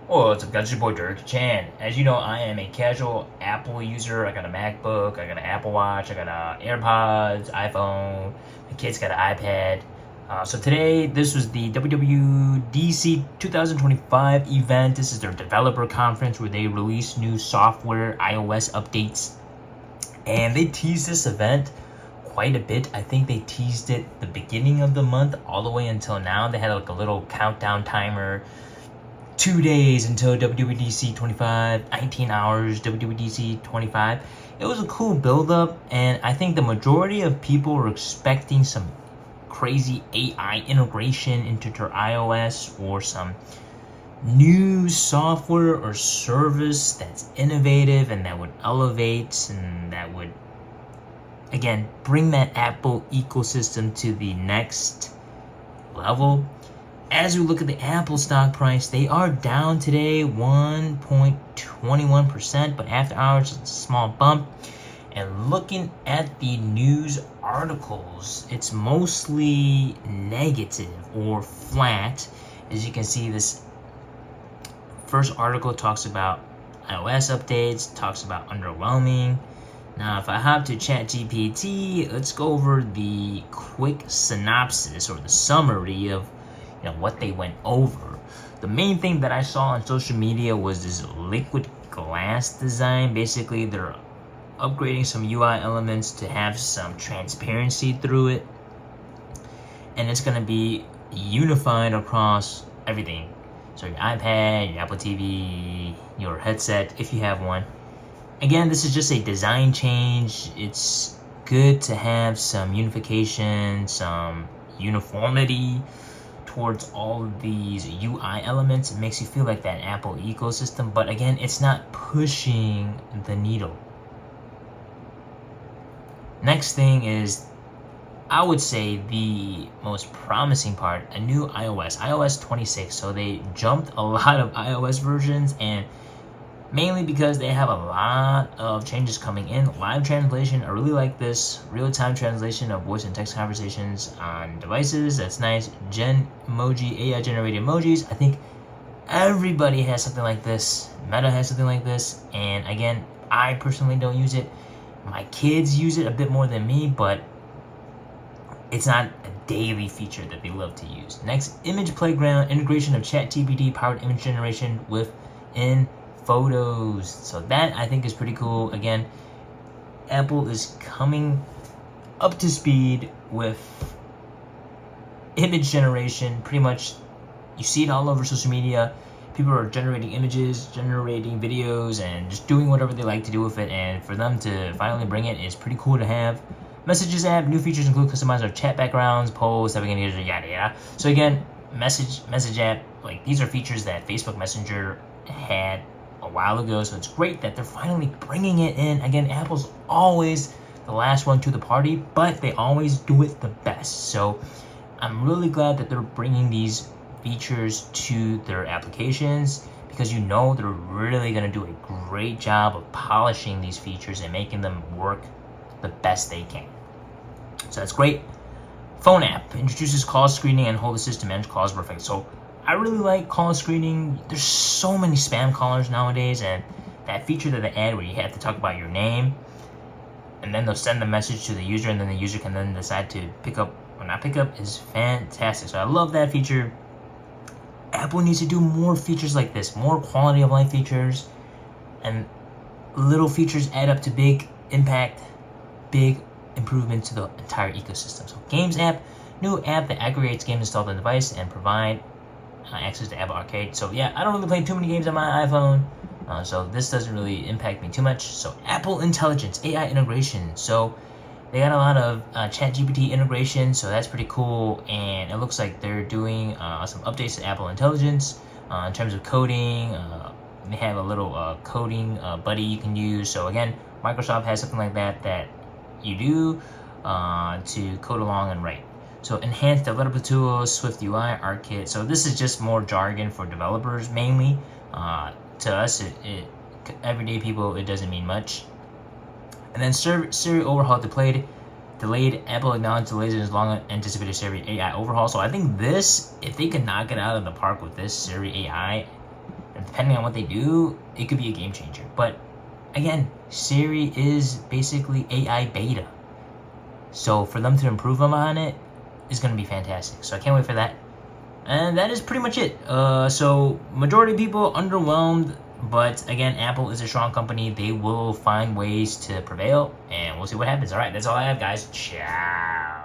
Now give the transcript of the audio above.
Well, what's up, guys? It's your boy Dirk Chan. As you know, I am a casual Apple user. I got a MacBook, I got an Apple Watch, I got AirPods, iPhone. My kid's got an iPad. So today, this was the WWDC 2025 event. This is their developer conference where they release new software, iOS updates, and they teased this event quite a bit. I think they teased it the beginning of the month all the way until now. They had like a little countdown timer. 2 days until WWDC 25, 19 hours, WWDC 25. It was a cool build up, and I think the majority of people were expecting some crazy AI integration into their iOS or some new software or service that's innovative and that would elevate and that would, again, bring that Apple ecosystem to the next level. As we look at the Apple stock price, they are down today 1.21%, but after hours it's a small bump. And looking at the news articles, it's mostly negative or flat. As you can see, this first article talks about iOS updates, talks about underwhelming. Now, if I hop to ChatGPT, let's go over the quick synopsis or the summary of what they went over. The main thing that I saw on social media was this liquid glass design. Basically, they're upgrading some UI elements to have some transparency through it, and it's going to be unified across everything. So your iPad, your Apple TV, your headset, if you have one. Again, this is just a design change. It's good to have some unification, some uniformity towards all of these UI elements. It makes you feel like that Apple ecosystem, but again, it's not pushing the needle. Next thing is, I would say the most promising part, a new iOS 26. So they jumped a lot of iOS versions, and mainly because they have a lot of changes coming in. Live translation, I really like this. Real-time translation of voice and text conversations on devices, that's nice. Gen emoji, AI generated emojis. I think everybody has something like this. Meta has something like this. And again, I personally don't use it. My kids use it a bit more than me, but it's not a daily feature that they love to use. Next, image playground, integration of ChatGPT powered image generation within photos. So that I think is pretty cool. Again, Apple is coming up to speed with image generation. Pretty much you see it all over social media. People are generating images, generating videos, and just doing whatever they like to do with it. And for them to finally bring it is pretty cool to have. Messages app, new features include customized chat backgrounds, polls, having yada yada. So again, message app, like these are features that Facebook Messenger had a while ago, so it's great that they're finally bringing it in. Again, Apple's always the last one to the party, but they always do it the best. So I'm really glad that they're bringing these features to their applications, because they're really going to do a great job of polishing these features and making them work the best they can. So that's great. Phone app introduces call screening and hold assist to manage calls perfect. So I really like call screening. There's so many spam callers nowadays, and that feature that they add where you have to talk about your name, and then they'll send the message to the user, and then the user can then decide to pick up or not pick up, is fantastic. So I love that feature. Apple needs to do more features like this, more quality of life features, and little features add up to big impact, big improvement to the entire ecosystem. So Games app, new app that aggregates games installed on the device and provide access to Apple Arcade. So yeah, I don't really play too many games on my iPhone, so this doesn't really impact me too much. So Apple Intelligence, AI integration. So they got a lot of ChatGPT integration, so that's pretty cool. And it looks like they're doing some updates to Apple Intelligence in terms of coding. They have a little coding buddy you can use. So again, Microsoft has something like that you do to code along and write. So enhanced developer tools, Swift UI, ArtKit. So this is just more jargon for developers mainly. To us, everyday people, it doesn't mean much. And then Siri overhaul delayed. Apple acknowledged delays in its long anticipated Siri AI overhaul. So I think this, if they could knock it out of the park with this Siri AI, and depending on what they do, it could be a game changer. But again, Siri is basically AI beta. So for them to improve on it is going to be fantastic. So I can't wait for that. And that is pretty much it. So majority of people underwhelmed. But again, Apple is a strong company. They will find ways to prevail. And we'll see what happens. All right, that's all I have, guys. Ciao.